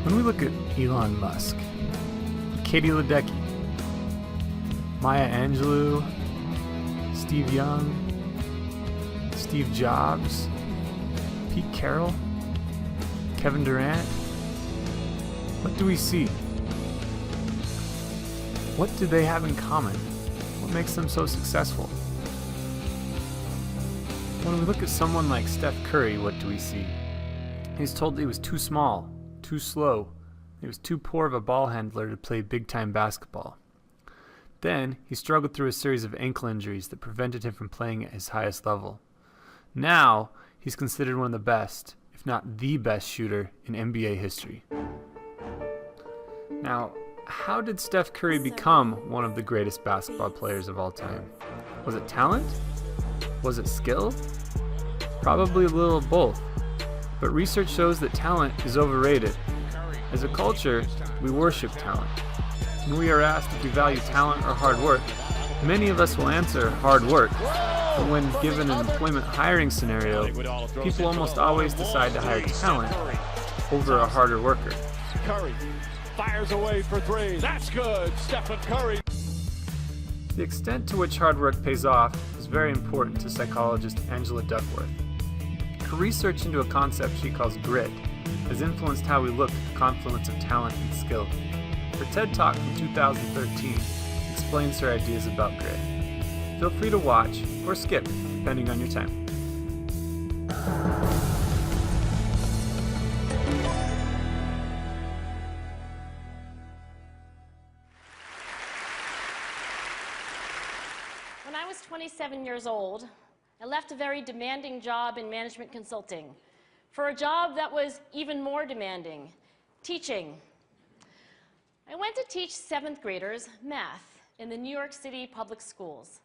When we look at Elon Musk, Katie Ledecky, Maya Angelou, Steve Young, Steve Jobs, Pete Carroll, Kevin Durant, what do we see? What do they have in common? What makes them so successful? When we look at someone like Steph Curry, what do we see? He's told that he was too small, too slow, he was too poor of a ball handler to play big-time basketball. Then, he struggled through a series of ankle injuries that prevented him from playing at his highest level. Now, he's considered one of the best, if not the best shooter in NBA history. Now, how did Steph Curry become one of the greatest basketball players of all time? Was it talent? Was it skill? Probably a little of both. But research shows that talent is overrated. As a culture, we worship talent. When we are asked if we value talent or hard work, many of us will answer hard work. But when given an employment hiring scenario, people almost always decide to hire talent over a harder worker. Curry fires away for three. That's good. Stephen Curry. The extent to which hard work pays off is very important to psychologist Angela Duckworth. Her research into a concept she calls grit has influenced how we look at the confluence of talent and skill. Her TED Talk from 2013 explains her ideas about grit. Feel free to watch or skip, depending on your time. When I was 27 years old, I left a very demanding job in management consulting for a job that was even more demanding, teaching. I went to teach 7th graders math in the New York City public schools.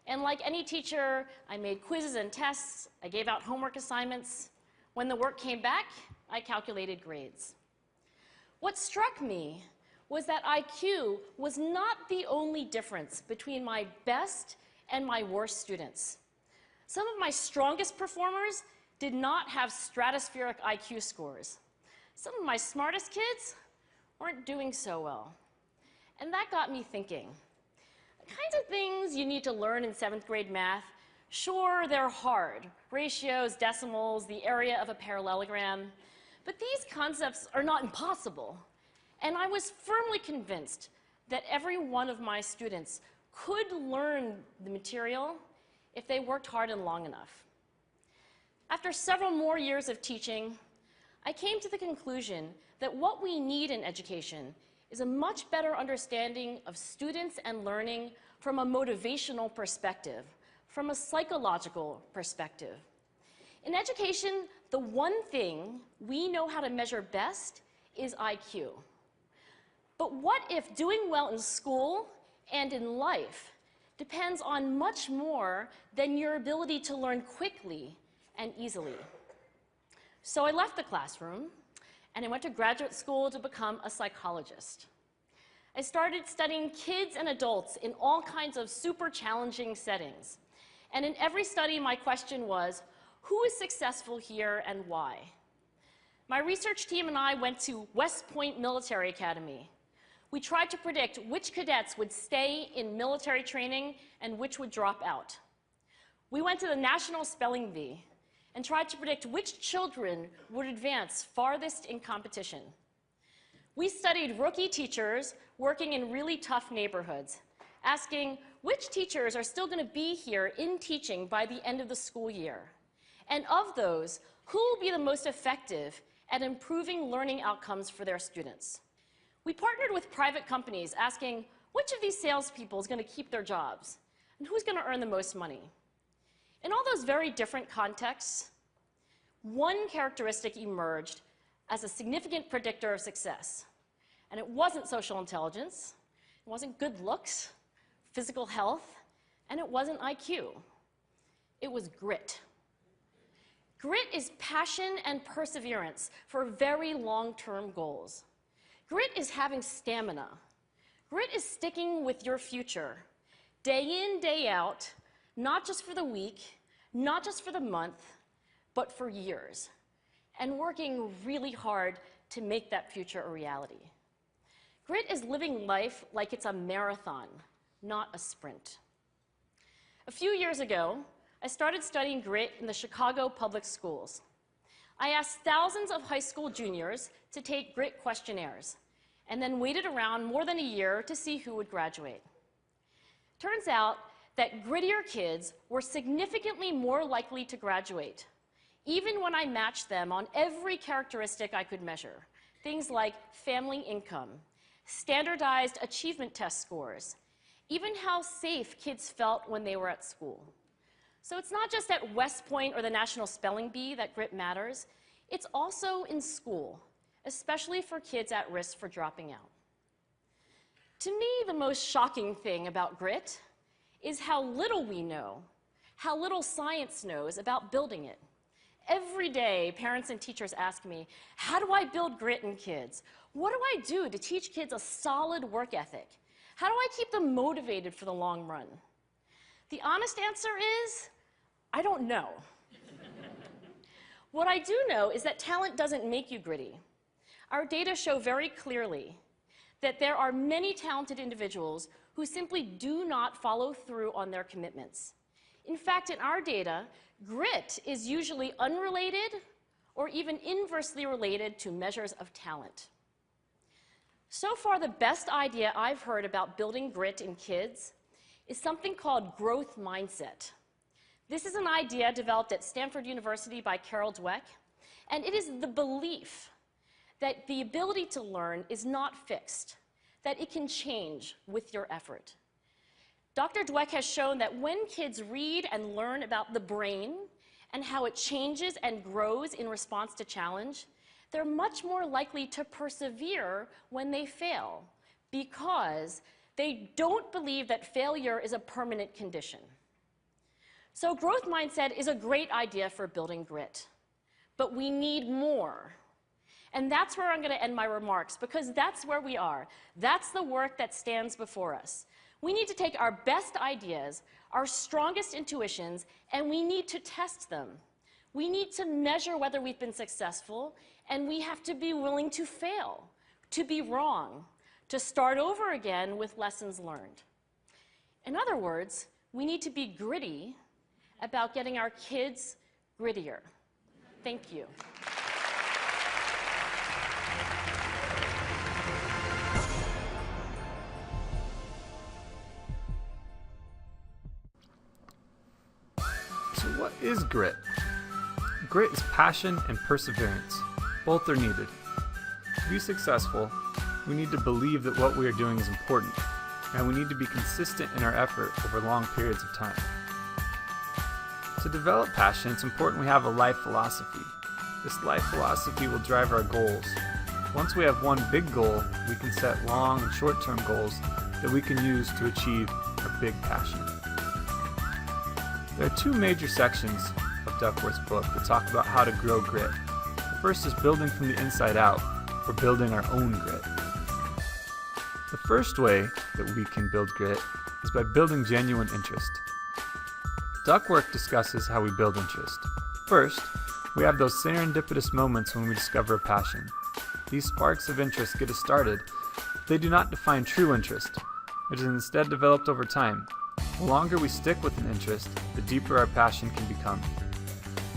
And like any teacher, I made quizzes and tests, I gave out homework assignments. When the work came back, I calculated grades. What struck me was that IQ was not the only difference between my best and my worst students. Some of my strongest performers did not have stratospheric IQ scores. Some of my smartest kids weren't doing so well. And that got me thinking. The kinds of things you need to learn in 7th grade math, sure, they're hard. Ratios, decimals, the area of a parallelogram. But these concepts are not impossible. And I was firmly convinced that every one of my students could learn the material if they worked hard and long enough. After several more years of teaching, I came to the conclusion that what we need in education is a much better understanding of students and learning from a motivational perspective, from a psychological perspective. In education, the one thing we know how to measure best is IQ. But what if doing well in school and in life depends on much more than your ability to learn quickly and easily? So I left the classroom and I went to graduate school to become a psychologist. I started studying kids and adults in all kinds of super challenging settings. And in every study, my question was, who is successful here and why? My research team and I went to West Point Military Academy. We tried to predict which cadets would stay in military training and which would drop out. We went to the National Spelling Bee and tried to predict which children would advance farthest in competition. We studied rookie teachers working in really tough neighborhoods, asking which teachers are still going to be here in teaching by the end of the school year. And of those, who will be the most effective at improving learning outcomes for their students? We partnered with private companies asking which of these salespeople is going to keep their jobs and who's going to earn the most money. In all those very different contexts, one characteristic emerged as a significant predictor of success. And it wasn't social intelligence, it wasn't good looks, physical health, and it wasn't IQ. It was grit. Grit is passion and perseverance for very long-term goals. Grit is having stamina. Grit is sticking with your future, day in, day out, not just for the week, not just for the month, but for years, and working really hard to make that future a reality. Grit is living life like it's a marathon, not a sprint. A few years ago, I started studying grit in the Chicago public schools. I asked thousands of high school juniors to take grit questionnaires, and then waited around more than a year to see who would graduate. Turns out that grittier kids were significantly more likely to graduate, even when I matched them on every characteristic I could measure, things like family income, standardized achievement test scores, even how safe kids felt when they were at school. So it's not just at West Point or the National Spelling Bee that grit matters, it's also in school, especially for kids at risk for dropping out. To me, the most shocking thing about grit is how little we know, how little science knows about building it. Every day, parents and teachers ask me, how do I build grit in kids? What do I do to teach kids a solid work ethic? How do I keep them motivated for the long run? The honest answer is, I don't know. What I do know is that talent doesn't make you gritty. Our data show very clearly that there are many talented individuals who simply do not follow through on their commitments. In fact, in our data, grit is usually unrelated or even inversely related to measures of talent. So far, the best idea I've heard about building grit in kids is something called growth mindset. This is an idea developed at Stanford University by Carol Dweck, and it is the belief that the ability to learn is not fixed, that it can change with your effort. Dr. Dweck has shown that when kids read and learn about the brain and how it changes and grows in response to challenge, they're much more likely to persevere when they fail because they don't believe that failure is a permanent condition. So growth mindset is a great idea for building grit, but we need more. And that's where I'm going to end my remarks, because that's where we are. That's the work that stands before us. We need to take our best ideas, our strongest intuitions, and we need to test them. We need to measure whether we've been successful, and we have to be willing to fail, to be wrong, to start over again with lessons learned. In other words, we need to be gritty about getting our kids grittier. Thank you. So what is grit? Grit is passion and perseverance. Both are needed. To be successful, we need to believe that what we are doing is important, and we need to be consistent in our effort over long periods of time. To develop passion, it's important we have a life philosophy. This life philosophy will drive our goals. Once we have one big goal, we can set long and short-term goals that we can use to achieve our big passion. There are two major sections of Duckworth's book that talk about how to grow grit. The first is building from the inside out, or building our own grit. The first way that we can build grit is by building genuine interest. Duckworth discusses how we build interest. First, we have those serendipitous moments when we discover a passion. These sparks of interest get us started. They do not define true interest. It is instead developed over time. The longer we stick with an interest, the deeper our passion can become.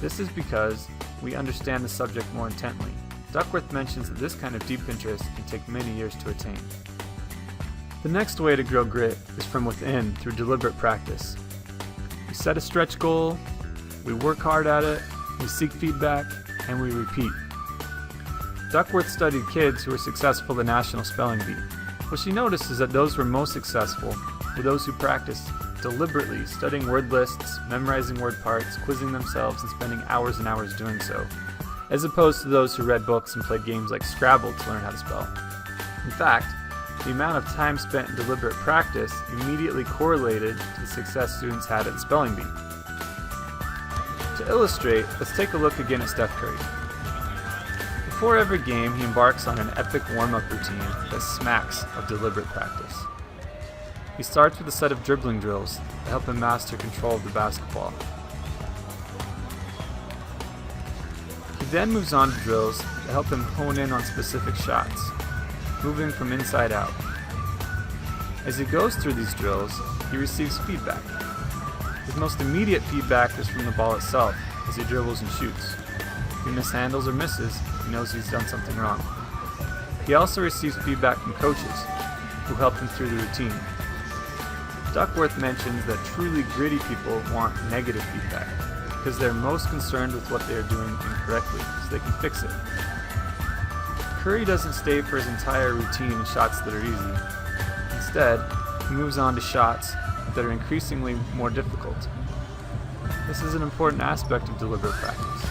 This is because we understand the subject more intently. Duckworth mentions that this kind of deep interest can take many years to attain. The next way to grow grit is from within through deliberate practice. We set a stretch goal, we work hard at it, we seek feedback, and we repeat. Duckworth studied kids who were successful at the National Spelling Bee. What she noticed is that those who were most successful were those who practiced deliberately, studying word lists, memorizing word parts, quizzing themselves, and spending hours and hours doing so, as opposed to those who read books and played games like Scrabble to learn how to spell. In fact, the amount of time spent in deliberate practice immediately correlated to the success students had at the spelling bee. To illustrate, let's take a look again at Steph Curry. Before every game, he embarks on an epic warm-up routine that smacks of deliberate practice. He starts with a set of dribbling drills that help him master control of the basketball. He He then moves on to drills to help him hone in on specific shots, moving from inside out. As he goes through these drills, he receives feedback. His most immediate feedback is from the ball itself as he dribbles and shoots. If he mishandles or misses, he knows he's done something wrong. He also receives feedback from coaches who help him through the routine. Duckworth mentions that truly gritty people want negative feedback because they're most concerned with what they are doing incorrectly so they can fix it. Curry doesn't stay for his entire routine in shots that are easy. Instead, he moves on to shots that are increasingly more difficult. This is an important aspect of deliberate practice.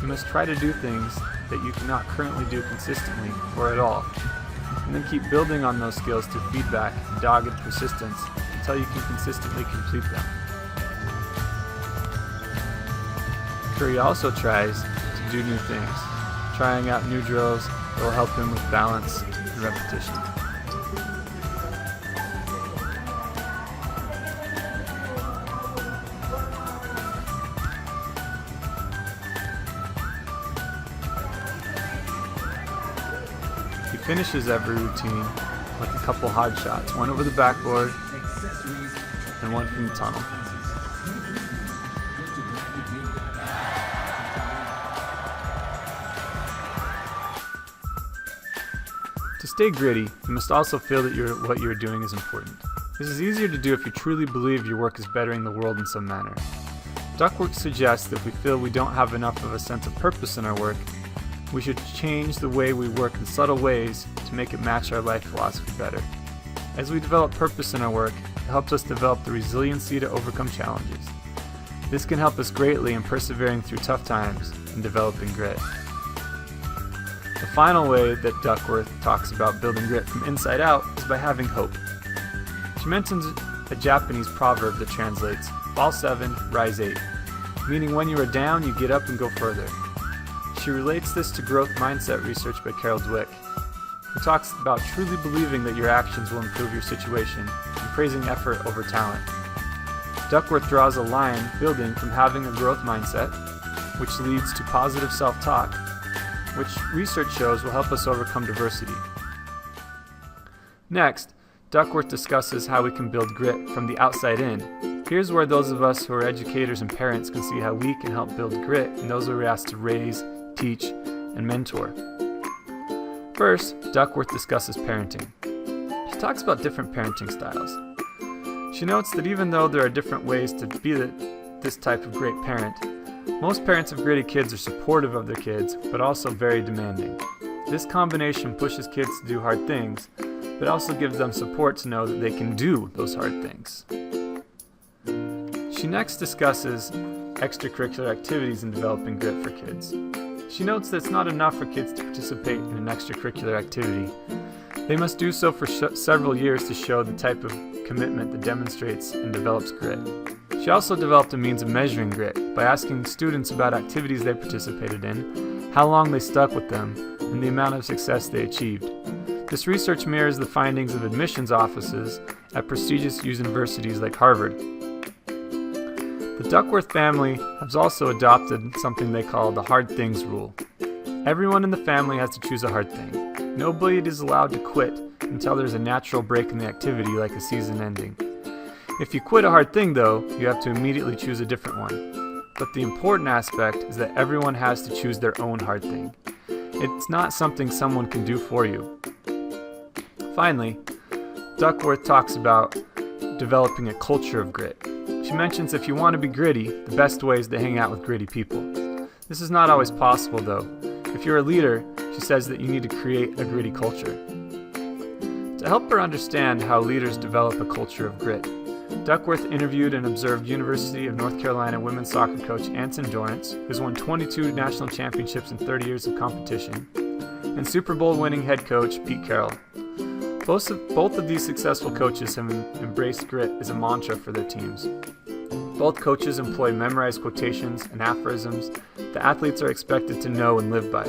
You must try to do things that you cannot currently do consistently or at all, and then keep building on those skills through feedback and dogged persistence until you can consistently complete them. Curry also tries to do new things, trying out new drills that will help him with balance and repetition. He finishes every routine with a couple hard shots, one over the backboard and one from the tunnel. To stay gritty, you must also feel that what you're doing is important. This is easier to do if you truly believe your work is bettering the world in some manner. Duckworth suggests that if we feel we don't have enough of a sense of purpose in our work, we should change the way we work in subtle ways to make it match our life philosophy better. As we develop purpose in our work, it helps us develop the resiliency to overcome challenges. This can help us greatly in persevering through tough times and developing grit. The final way that Duckworth talks about building grit from inside out is by having hope. She mentions a Japanese proverb that translates, "Fall 7, rise 8," meaning when you are down, you get up and go further. She relates this to growth mindset research by Carol Dweck, who talks about truly believing that your actions will improve your situation and praising effort over talent. Duckworth draws a line building from having a growth mindset, which leads to positive self-talk, which research shows will help us overcome diversity. Next, Duckworth discusses how we can build grit from the outside in. Here's where those of us who are educators and parents can see how we can help build grit in those we're asked to raise, teach, and mentor. First, Duckworth discusses parenting. She talks about different parenting styles. She notes that even though there are different ways to be this type of great parent, most parents of gritty kids are supportive of their kids, but also very demanding. This combination pushes kids to do hard things, but also gives them support to know that they can do those hard things. She next discusses extracurricular activities in developing grit for kids. She notes that it's not enough for kids to participate in an extracurricular activity. They must do so for several years to show the type of commitment that demonstrates and develops grit. She also developed a means of measuring grit by asking students about activities they participated in, how long they stuck with them, and the amount of success they achieved. This research mirrors the findings of admissions offices at prestigious universities like Harvard. The Duckworth family has also adopted something they call the hard things rule. Everyone in the family has to choose a hard thing. Nobody is allowed to quit until there's a natural break in the activity, like a season ending. If you quit a hard thing, though, you have to immediately choose a different one. But the important aspect is that everyone has to choose their own hard thing. It's not something someone can do for you. Finally, Duckworth talks about developing a culture of grit. She mentions if you want to be gritty, the best way is to hang out with gritty people. This is not always possible, though. If you're a leader, she says that you need to create a gritty culture. To help her understand how leaders develop a culture of grit, Duckworth interviewed and observed University of North Carolina women's soccer coach Anson Dorrance, who's won 22 national championships in 30 years of competition, and Super Bowl winning head coach Pete Carroll. Both of these successful coaches have embraced grit as a mantra for their teams. Both coaches employ memorized quotations and aphorisms that athletes are expected to know and live by.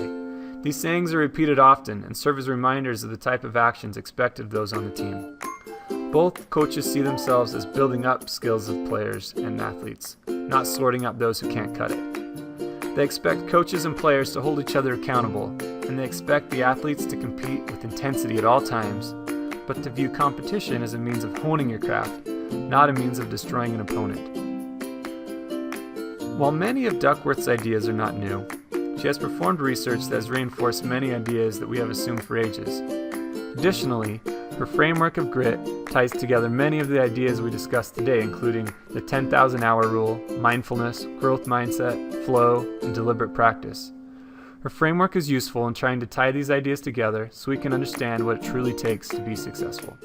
These sayings are repeated often and serve as reminders of the type of actions expected of those on the team. Both coaches see themselves as building up skills of players and athletes, not sorting out those who can't cut it. They expect coaches and players to hold each other accountable, and they expect the athletes to compete with intensity at all times, but to view competition as a means of honing your craft, not a means of destroying an opponent. While many of Duckworth's ideas are not new, she has performed research that has reinforced many ideas that we have assumed for ages. Additionally, her framework of grit ties together many of the ideas we discussed today, including the 10,000-hour rule, mindfulness, growth mindset, flow, and deliberate practice. Her framework is useful in trying to tie these ideas together so we can understand what it truly takes to be successful.